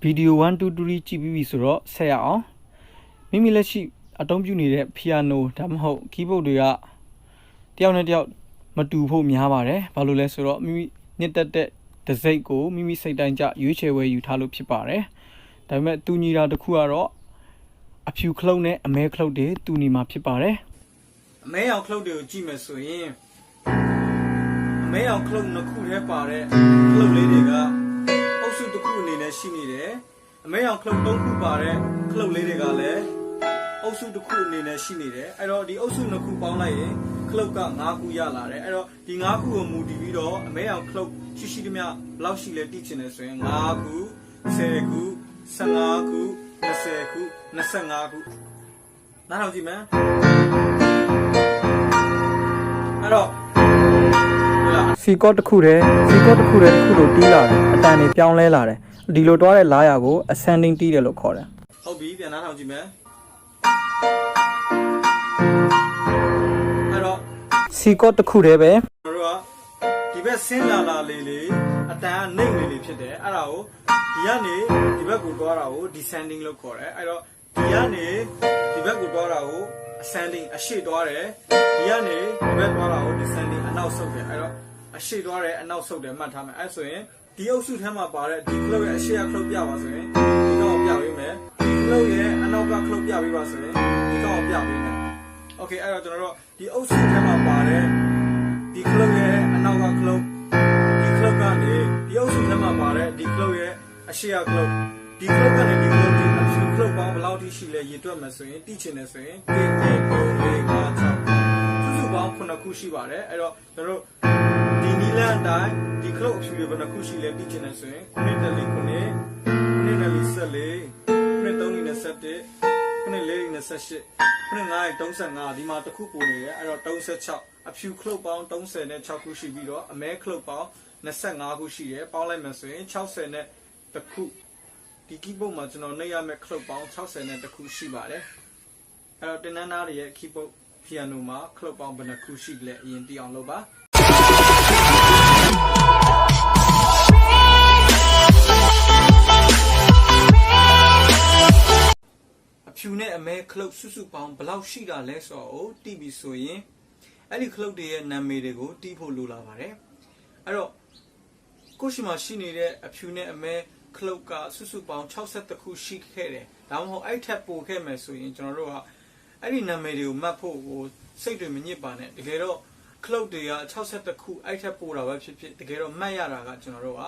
video 1 2 3ကြည့်ပြီးပြီဆိုတော့ဆက်ရအောင်မိမိလက်ရှိအသုံးပြုနေတဲ့ piano ဒါမှမဟုတ် keyboard တွေကတယောက်နဲ့တယောက်မတူဖို့များပါတယ်ဘာလို့လဲဆိုတော့မိမိနှစ်သက်တဲ့တစိမ့်ကိုမိမိစိတ်တိုင်းကြရွေးချယ်ဝယ်ယူထားလို့ဖြစ်ပါတယ်ဒါပေမဲ့တူညီတာတစ်ခုကတော့အဖြူခလုတ်နဲ့အမဲခလုတ်တွေတူညီမှာဖြစ်ပါတယ်အမဲရောင်ခလုတ်တွေကိုကြည့်မယ်ဆိုရင်အမဲရောင်ခလုတ်နှစ်ခုထဲပါတဲ့ခလုတ်လေးတွေကအုပ်စုတစ်ခုအနေနဲ့ရှိနေတယ်အမဲရောင်ခလုတ်သုံးခုပါတဲ့ခလုတ်လေးတွေကလည်းအုပ်စုတစ်ခုအနေနဲ့ရှိနေတယ်အဲ့တော့ဒီအုပ်စုနှစ်ခုပေါင်းလိုက်ရင်ခလုတ်က9ခုရလာတယ်အဲ့တော့ဒီ9ခုကိုမူတည်ပြီးတော့အမဲရောင်ခလုတ်ရှိသမျှဘယ်လောက်ရှိလဲတိကျင်တယ်ဆိုရင်9ခု10ခု15ခု20ခု25ခုနားထောင်ကြည့်မယ်အဲ့တော့စီကော့တစ်ခုတည်းလို့တီးလာတယ်အတန်တွေပြောင်းလဲလာတယ်ဒီလိုတွားတဲ့လားရာကို ascending တီးတယ်လို့ခေါ်တယ်ဟုတ်ပြီပြန်နားထောင်ကြည့်မယ်အဲ့တော့စီကော့တစ်ခုတည်းပဲတို့ကဒီဘက်ဆင်းလာလေးအတန်ကနှိမ့်လေးဖြစ်တယ်အဲ့ဒါကိုဒီကနေဒီဘက်ကိုတွားတာကို descending လို့ခေါ်တယ်အဲ့တော့ဒီကနေဒီဘက်ကိုတွားတာကို ascending အရှေ့တွားတယ်ဒီကနေဒီဘက်တွားတာကို descending အနောက်ဆုတ်တယ်အဲ့တော့အရှေ့တွားတယ်အနောက်ဆုတ်တယ်မှတ်ထားမယ်အဲ့ဆိုရင်ဒီအုပ်စုထဲမှာပါတဲ့ဒီခလုတ်ရဲ့အရှေ့ကခလုတ်ပြပါဆိုရင်ဒီကောင်ပြပေးမယ်ဒီခလုတ်ရဲ့အနောက်ကခလုတ်ပြပေးပါဆိုရင်ဒီကောင်ပြပေးမယ်โอเคအဲ့တော့ကျွန်တော်တို့ဒီအုပ်စုထဲမှာပါတဲ့ဒီခလုတ်ရဲ့အနောက်ကခလုတ်ဒီခလုတ်ကနေဒီအုပ်စုထဲမှာပါတဲ့ဒီခလုတ်ရဲ့အရှေ့ကခလုတ်ဒီခလုတ်ကနေဒီခလုတ်ဒီအရှေ့ခလုတ်ပေါင်းဘယ်လောက်ထိရှိလဲရေတွက်မယ်ဆိုရင်တိချင်တယ်ဆိုရင်1 2 3 4 5 6စုစုပေါင်း9ခုရှိပါတယ်အဲ့တော့ကျွန်တော်တို့ဒီနီလန်အတိုင်းဒီခလုတ်အဖြူတွေဘယ်နှခုရှိလဲတိကျင်နေဆိုရင်9 4 9 9 4 14 9 3 27 9 4 28 9 5 35ဒီမှာတစ်ခုပိုနေတယ်အဲ့တော့36အဖြူခလုတ်ပေါင်း36ခုရှိပြီးတော့အမဲခလုတ်ပေါင်း25ခုရှိတယ်ပေါင်းလိုက်မယ်ဆိုရင်60နဲ့တစ်ခုဒီ keyboard မှာကျွန်တော်နှိပ်ရမယ့်ခလုတ်ပေါင်း60နဲ့တစ်ခုရှိပါတယ်အဲ့တော့တင်နန်းသားတွေရဲ့ keyboard piano မှာခလုတ်ပေါင်းဘယ်နှခုရှိလဲအရင်သိအောင်လုပ်ပါဖြူနဲ့အမဲခလုတ်စုစုပေါင်းဘယ်လောက်ရှိတာလဲဆိုတော့တီးပြီးဆိုရင်အဲ့ဒီခလုတ်တွေရဲ့နာမည်တွေကိုတီးဖို့လိုလာပါတယ်အဲ့တော့ကိုရှိမှာရှိနေတဲ့အဖြူနဲ့အမဲခလုတ်ကစုစုပေါင်း62ခုရှိခဲ့တယ်ဒါမှမဟုတ်အဲ့ထက်ပိုခဲ့မယ်ဆိုရင်ကျွန်တော်တို့ကအဲ့ဒီနာမည်တွေကိုမှတ်ဖို့ကိုစိတ်တွေမညစ်ပါနဲ့တကယ်တော့ခလုတ်တွေက62ခုအဲ့ထက်ပိုတာပဲဖြစ်ဖြစ်တကယ်တော့မှတ်ရတာကကျွန်တော်တို့က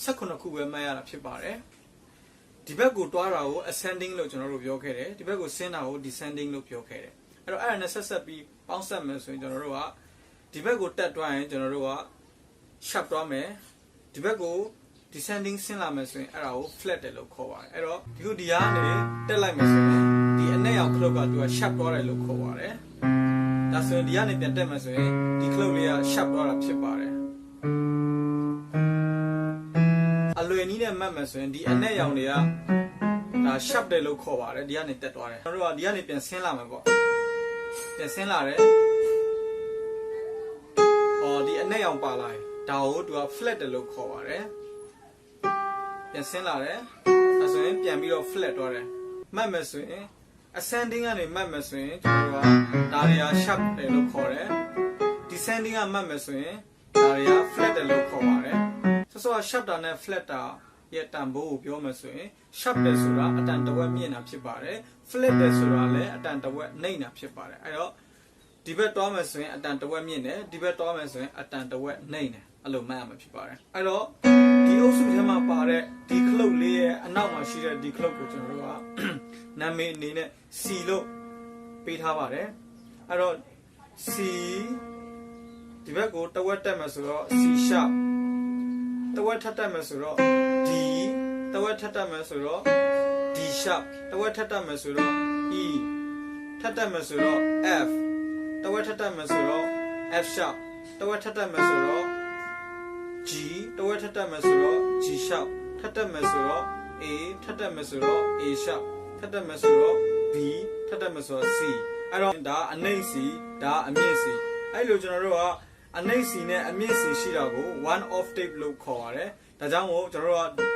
18ခုပဲမှတ်ရတာဖြစ်ပါတယ်ဒီဘက်ကိုတွားတာကို ascending လို့ကျွန်တော်တို့ပြောခဲ့တယ်ဒီဘက်ကိုဆင်းတာကို descending လို့ပြောခဲ့တယ်အဲ့တော့အဲ့ဒါနဲ့ဆက်ပြီးပေါင်းဆက်မယ်ဆိုရင်ကျွန်တော်တို့ကဒီဘက်ကိုတက်တွားရင်ကျွန်တော်တို့က sharp တွားမယ်ဒီဘက်ကို descending ဆင်းလာမယ်ဆိုရင်အဲ့ဒါကို flat တယ်လို့ခေါ်ပါတယ်အဲ့တော့ဒီခုဒီကနေတက်လိုက်မယ်ဆိုရင်ဒီအနက်ရောက်ခလုတ်ကသူက sharp တွားတယ်လို့ခေါ်ပါတယ်ဒါဆိုရင်ဒီကနေပြန်တက်မယ်ဆိုရင်ဒီခလုတ်လေးက sharp တွားတာဖြစ်ပါတယ်အလွယ်နည်းနဲ့မှတ်မယ်ဆိုရင်ဒီအနက်ရောင်တွေကဒါ sharp တယ်လို့ခေါ်ပါတယ်ဒီကနေတက်သွားတယ်ကျွန်တော်တို့ကဒီကနေပြန်ဆင်းလာမယ်ပေါ့ပြန်ဆင်းလာတယ်ဒီအနက်ရောင်ပါလာတယ်ဒါကိုသူက flat တယ်လို့ခေါ်ပါတယ်ပြန်ဆင်းလာတယ်အဲဆိုရင်ပြန်ပြီးတော့ flat သွားတယ်မှတ်မယ်ဆိုရင် ascending ကနေမှတ်မယ်ဆိုရင်ကျွန်တော်တို့ကဒါတွေက sharp တယ်လို့ခေါ်တယ် descending ကမှတ်မယ်ဆိုရင်ဒါတွေက flat တယ်လို့ခေါ်ပါတယ်ဆိုတော့ sharp တာနဲ့ flat တာရဲ့တန်ဖိုးကိုပြောမယ်ဆိုရင် sharp တယ်ဆိုတာအတန်တစ်ဝက်မြင့်တာဖြစ်ပါတယ် flat တယ်ဆိုတာလည်းအတန်တစ်ဝက်နှိမ့်တာဖြစ်ပါတယ်အဲ့တော့ဒီဘက်တွားမယ်ဆိုရင်အတန်တစ်ဝက်မြင့်တယ်ဒီဘက်တွားမယ်ဆိုရင်အတန်တစ်ဝက်နှိမ့်တယ်အဲ့လိုမှတ်ရမှာဖြစ်ပါတယ်အဲ့တော့ဒီအုပ်စုထဲမှာပါတဲ့ဒီခလုတ်လေးရဲ့အနောက်မှာရှိတဲ့ဒီခလုတ်ကိုကျွန်တော်တို့ကနာမည်အနေနဲ့ C လို့ပေးထားပါတယ်အဲ့တော့ C ဒီဘက်ကိုတစ်ဝက်တက်မယ်ဆိုတော့ C sharpတဝက်ထပ်တက်မယ်ဆိုတော့ D တဝက်ထပ်တက်မယ်ဆိုတော့ D sharp တဝက်ထပ်တက်မယ်ဆိုတော့ E ထပ်တက်မယ်ဆိုတော့ F တဝက်ထပ်တက်မယ်ဆိုတော့ F sharp တဝက်ထပ်တက်မယ်ဆိုတော့ G တဝက်ထပ်တက်မယ်ဆိုတော့ G sharp ထပ်တက်မယ်ဆိုတော့ A ထပ်တက်မယ်ဆိုတော့ A sharp ထပ်တက်မယ်ဆိုတော့ B ထပ်တက်မယ်ဆိုတော့ C အဲ့တော့ဒါအနှိမ့် C ဒါအမြင့် C အဲ့လိုကျွန်တော်တို့ကအနှိမ့် C နဲ့အမြင့် C ရှိတာကို one octave လို့ခေါ်ပါတယ်ဒါကြောင့်မို့ကျွန်တော်တို့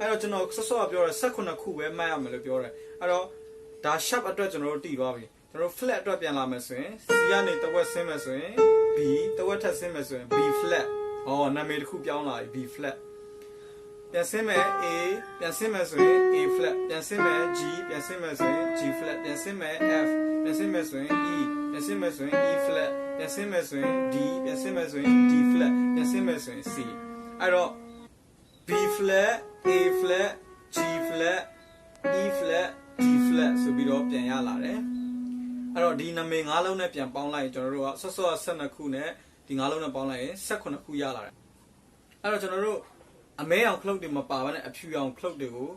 အဲ့တော့ကျွန်တော်ဆော့ဆော့ပြောရ16ခုပဲမှတ်ရမယ်လို့ပြောတယ်အဲ့တော့ဒါ sharp အတွက်ကျွန်တော်တို့တည်သွားပြီကျွန်တော် flat အတွက်ပြန်လာမယ်ဆိုရင် C ကနေတဝက်ဆင်းမယ်ဆိုရင် B တဝက်ထပ်ဆင်းမယ်ဆိုရင် B flat ဟောနာမည်တစ်ခုပြောင်းလာပြီ B flat ပြန်ဆင်းမယ် A ပြန်ဆင်းမယ်ဆိုရင် A flat ပြန်ဆင်းမယ် G ပြန်ဆင်းမယ်ဆိုရင် G flat ပြန်ဆင်းမယ် F ပြန်ဆင်းမယ်ဆိုရင် E ပြန်ဆင်းမယ်ဆိုရင် E flat ပြန်ဆင်းမယ်ဆိုရင် D ပြန်ဆင်းမယ်ဆိုရင် D flat ပြန်ဆင်းမယ်ဆိုရင် C အဲ့တော့ B flat A flat G flat E flat D flat ဆိုပြီးတော့ပြန်ရလာတယ်အဲ့တော့ဒီနာမည်၅လုံးနဲ့ပြန်ပေါင်းလိုက်ရင်ကျွန်တော်တို့ကဆော့ဆော့12ခုနဲ့ဒီ၅လုံးနဲ့ပေါင်းလိုက်ရင်18ခုရလာတယ်အဲ့တော့ကျွန်တော်တို့အမဲအောင်ခလုတ်တွေမပါဘဲနဲ့အဖြူအောင်ခလုတ်တွေကို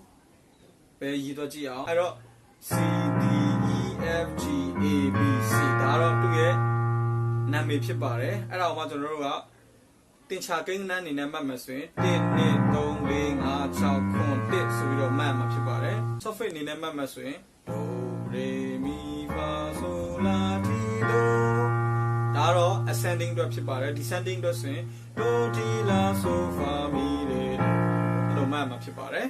ပဲရည်တော့ကြည့်အောင်အဲ့တော့ C D E F G A B C ဒါတော့သူ့ရဲ့နာမည်ဖြစ်ပါတယ်အဲ့ဒါကိုမှကျွန်တော်တို့ကတင်ချာကိန်းဂဏန်းအနေနဲ့မှတ်မယ်ဆိုရင်1 2 3 4 5 6 9 1ဆိုပြီးတော့မှတ်မှာဖြစ်ပါတယ် software အနေနဲ့မှတ်မယ်ဆိုရင် do re mi fa sol la ti do ဒါတော့ ascending အတွက်ဖြစ်ပါတယ် descending အတွက်ဆိုရင် do ti la sol fa mi re အဲ့လိုမှတ်မှာဖြစ်ပါတယ်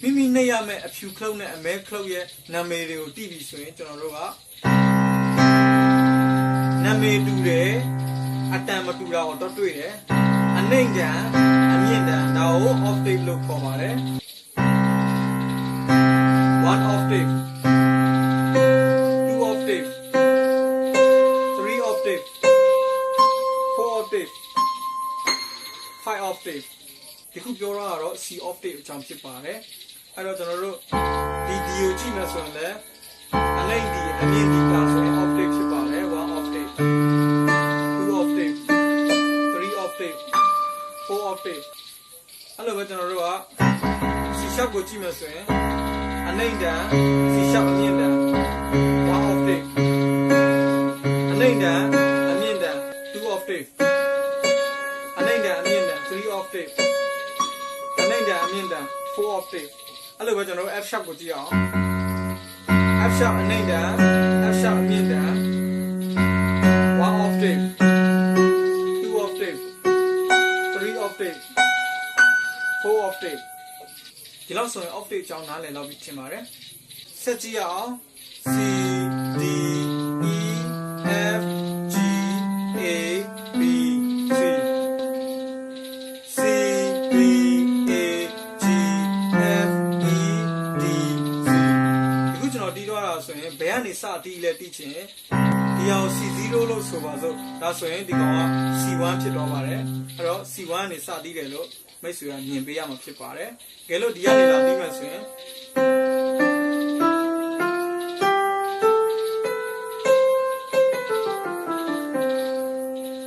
မိမိနဲ့ရမယ့်အဖြူခလုတ်နဲ့အမဲခလုတ်ရဲ့နာမည်တွေကိုတည်ပြီးဆိုရင်ကျွန်တော်တို့ကနာမည်တူတယ်အတန်မတူတာကိုတော့တွေ့တယ်အနှိမ့်တန်အမြင့်တန်ဒါကို octave လို့ခေါ်ပါတယ်1 octave 2 octave 3 octave 4 octave 5 octave ဒီခုပြောရတော့ C octave အကြောင်းဖြစ်ပါတယ်အဲ့တော့ကျွန်တော်တို့ဒီကိုကြည့်မယ်ဆိုရင်လည်းအနှိမ့်ဒီအမြင့်ဒီကဆိုရင် octave ဖြစ်ပါတယ်1 octave 2 octave 3 octave 4 octave အဲ့လိုပဲကျွန်တော်တို့က C sharp ကိုကြည့်မယ်ဆိုရင်အနှိမ့်တန် C sharp အမြင့်တန်1 octave အနှိမ့်တန်အမြင့်တန်2 octave အနှိမ့်တန်အမြင့်တန်3 octave အနှိမ့်တန်အမြင့်တန်4 octave အဲ့လိုပဲကျွန်တော်တို့ F sharp ကိုကြည့်အောင် F sharp အနှိမ့်တန် F sharp အမြင့်တန်1 octave 2 octave 3 octave 4 octave ဒီလောက်ဆိုရင် octave အကြောင်းနားလည်တော့ပြီထင်ပါတယ်ဆက်ကြည့်ရအောင် C D E F G A B C C D A G F E D C ဒီခုကျွန်တော်တီးသွားတာဆိုရင်ဘယ်ကနေစတီးလဲတီးချင်ဒီအောင် C0 လို့ဆိုပါစို့ဒါဆိုရင်ဒီကောင်က C1 ဖြစ်တော့ပါတယ်အဲ့တော့ C1 ကနေစတီးတယ်လို့မိတ်ဆွေကမြင်ပေးရမှာဖြစ်ပါတယ်ကဲလို့ဒီကနေလာပြီးမှဆိုရင်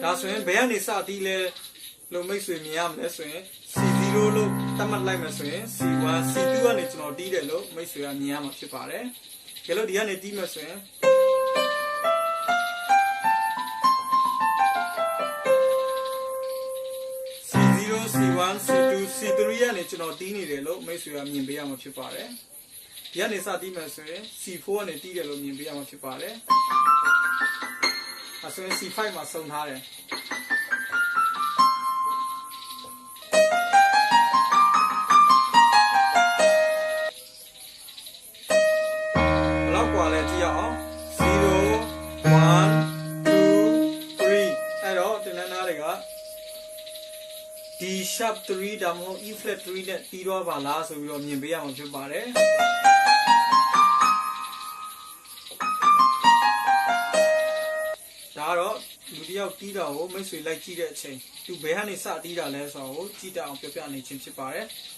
ဒါဆိုရင်ဘယ်ကနေစတီးလဲလို့မိတ်ဆွေမြင်ရမလဲဆိုရင် C0 လို့သတ်မှတ်လိုက်မယ်ဆိုရင် C1 C2 ကနေကျွန်တော်တီးတယ်လို့မိတ်ဆွေကမြင်ရမှာဖြစ်ပါတယ်ကဲလို့ဒီကနေတီးမယ်ဆိုရင်C1 C2 C3 ကနေကျွန်တော်တီးနေတယ်လို့မိတ်ဆွေကမြင်ပေးရမှာဖြစ်ပါတယ်ဒီကနေစတီးမယ်ဆိုရင် C4 ကနေတီးတယ်လို့မြင်ပေးရမှာဖြစ်ပါတယ်အဲဆိုရင် C5 မှာစုံထားတယ်ဘလောက်กว่าလဲကြည့်ရအောင်0 1 2 3အဲ့တော့ဒီနားတွေကD sharp 3ဒါမှမဟုတ် E flat 3နဲ့တီးတော့ပါလားဆိုပြီးတော့မြင်ပေးရမှာဖြစ်ပါတယ်ဒါကတော့လူတစ်ယောက် ယောက်တီးတာကိုမိတ်ဆွေလိုက်ကြည့်တဲ့အချိန်သူဘယ်ကနေစတီးတာလဲဆိုတော့ကြည့်တတ်အောင်ပြောပြနေခြင်းဖြစ်ပါတယ်